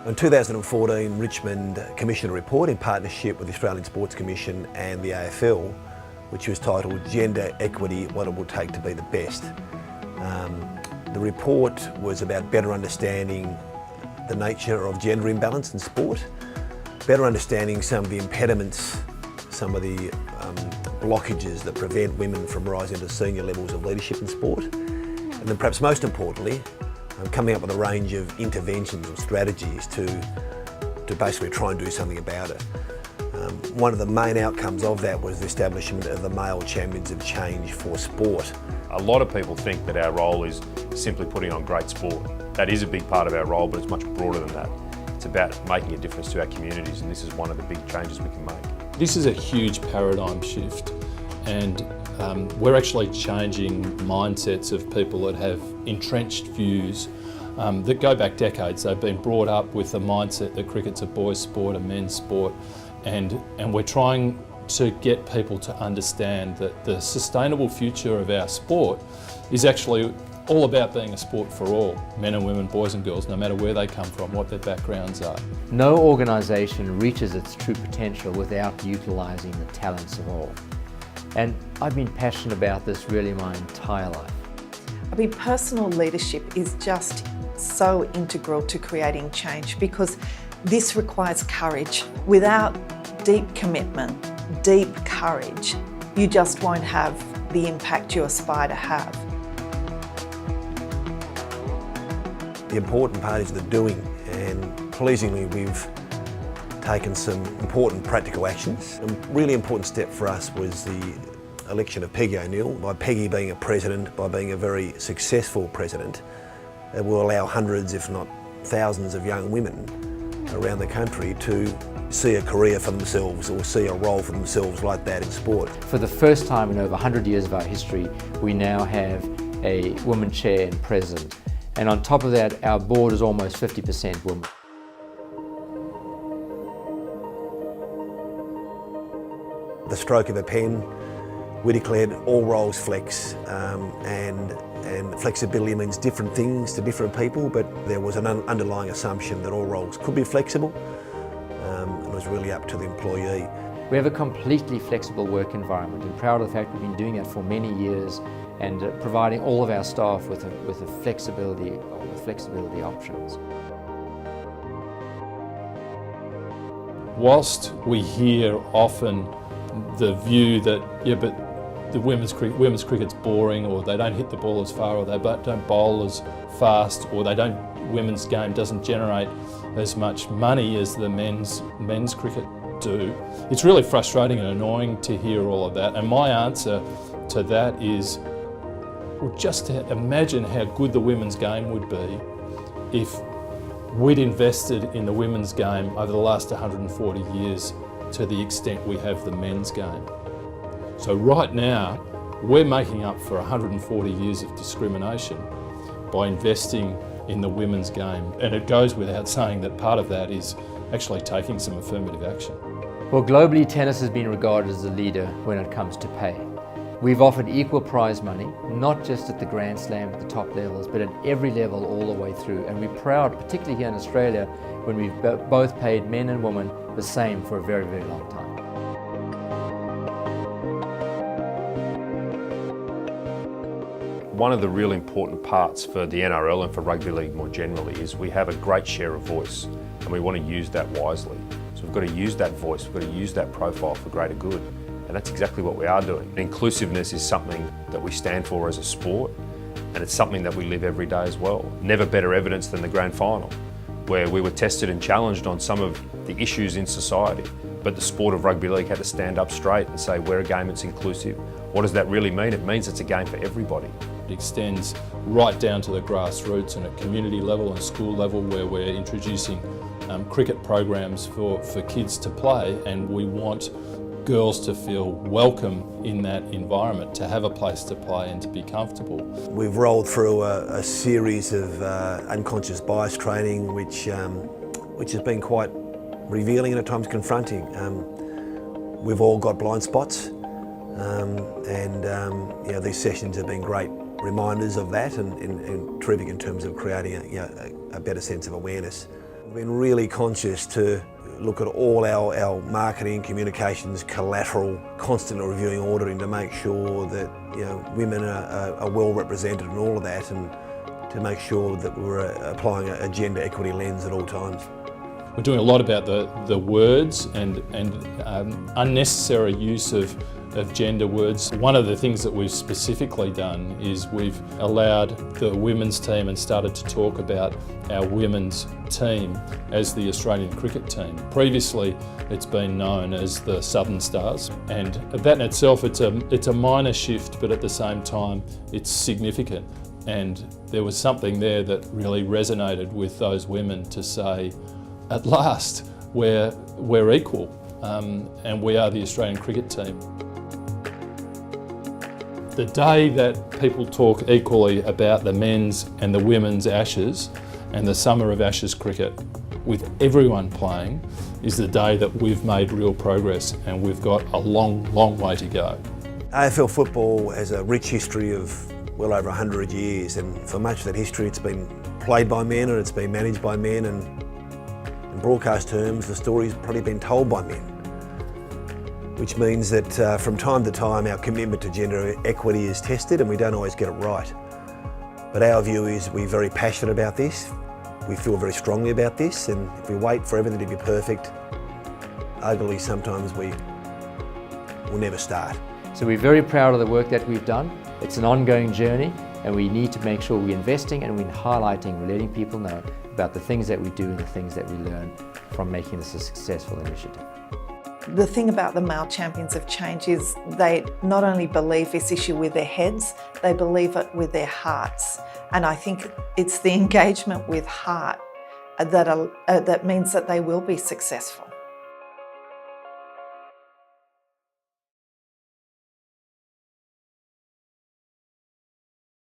In 2014, Richmond commissioned a report in partnership with the Australian Sports Commission and the AFL, which was titled Gender Equity, What It Will Take to Be the Best. The report was about better understanding the nature of gender imbalance in sport, better understanding some of the impediments, some of the blockages that prevent women from rising to senior levels of leadership in sport, and then perhaps most importantly, coming up with a range of interventions or strategies to basically try and do something about it. One of the main outcomes of that was the establishment of the Male Champions of Change for Sport. A lot of people think that our role is simply putting on great sport. That is a big part of our role, but it's much broader than that. It's about making a difference to our communities, and this is one of the big changes we can make. This is a huge paradigm shift, and we're actually changing mindsets of people that have entrenched views that go back decades. They've been brought up with the mindset that cricket's a boys' sport, a men's sport, and we're trying to get people to understand that the sustainable future of our sport is actually all about being a sport for all, men and women, boys and girls, no matter where they come from, what their backgrounds are. No organisation reaches its true potential without utilising the talents of all. And I've been passionate about this really my entire life. I mean, personal leadership is just so integral to creating change because this requires courage. Without deep commitment, deep courage, you just won't have the impact you aspire to have. The important part is the doing, and pleasingly we've taken some important practical actions. A really important step for us was the election of Peggy O'Neill. By Peggy being a president, by being a very successful president, it will allow hundreds, if not thousands of young women around the country to see a career for themselves or see a role for themselves like that in sport. For the first time in over 100 years of our history, we now have a woman chair and president. And on top of that, our board is almost 50% women. The stroke of a pen, we declared all roles flex, and flexibility means different things to different people, but there was an underlying assumption that all roles could be flexible, and it was really up to the employee. We have a completely flexible work environment, and proud of the fact we've been doing that for many years and providing all of our staff with a flexibility options. Whilst we hear often the view that, yeah, but the women's cricket's boring, or they don't hit the ball as far, or they don't bowl as fast, or women's game doesn't generate as much money as the men's cricket do. It's really frustrating and annoying to hear all of that, and my answer to that is, well, just to imagine how good the women's game would be if we'd invested in the women's game over the last 140 years to the extent we have the men's game. So right now, we're making up for 140 years of discrimination by investing in the women's game. And it goes without saying that part of that is actually taking some affirmative action. Well, globally, tennis has been regarded as a leader when it comes to pay. We've offered equal prize money, not just at the Grand Slam at the top levels, but at every level all the way through. And we're proud, particularly here in Australia, when we've both paid men and women the same for a very, very long time. One of the really important parts for the NRL and for rugby league more generally is we have a great share of voice, and we want to use that wisely. So we've got to use that voice, we've got to use that profile for greater good. And that's exactly what we are doing. Inclusiveness is something that we stand for as a sport, and it's something that we live every day as well. Never better evidence than the grand final, where we were tested and challenged on some of the issues in society. But the sport of rugby league had to stand up straight and say, we're a game that's inclusive. What does that really mean? It means it's a game for everybody. It extends right down to the grassroots and at community level and school level, where we're introducing cricket programs for kids to play, and we want girls to feel welcome in that environment, to have a place to play and to be comfortable. We've rolled through a series of unconscious bias training which has been quite revealing and at times confronting. We've all got blind spots, and these sessions have been great reminders of that, and terrific in terms of creating a better sense of awareness. We've been really conscious to look at all our marketing, communications, collateral, constantly reviewing auditing to make sure that women are well represented in all of that, and to make sure that we're applying a gender equity lens at all times. We're doing a lot about the words and unnecessary use of gender words. One of the things that we've specifically done is we've allowed the women's team and started to talk about our women's team as the Australian cricket team. Previously, it's been known as the Southern Stars, and that in itself, it's a minor shift, but at the same time, it's significant. And there was something there that really resonated with those women to say, at last, we're equal, and we are the Australian cricket team. The day that people talk equally about the men's and the women's Ashes and the summer of Ashes cricket, with everyone playing, is the day that we've made real progress, and we've got a long, long way to go. AFL football has a rich history of well over 100 years, and for much of that history it's been played by men and it's been managed by men, and in broadcast terms the story's probably been told by men. Which means that from time to time our commitment to gender equity is tested and we don't always get it right. But our view is we're very passionate about this, we feel very strongly about this, and if we wait for everything to be perfect, arguably sometimes we will never start. So we're very proud of the work that we've done. It's an ongoing journey, and we need to make sure we're investing and we're highlighting, we're letting people know about the things that we do and the things that we learn from making this a successful initiative. The thing about the Male Champions of Change is they not only believe this issue with their heads, they believe it with their hearts. And I think it's the engagement with heart that means that they will be successful.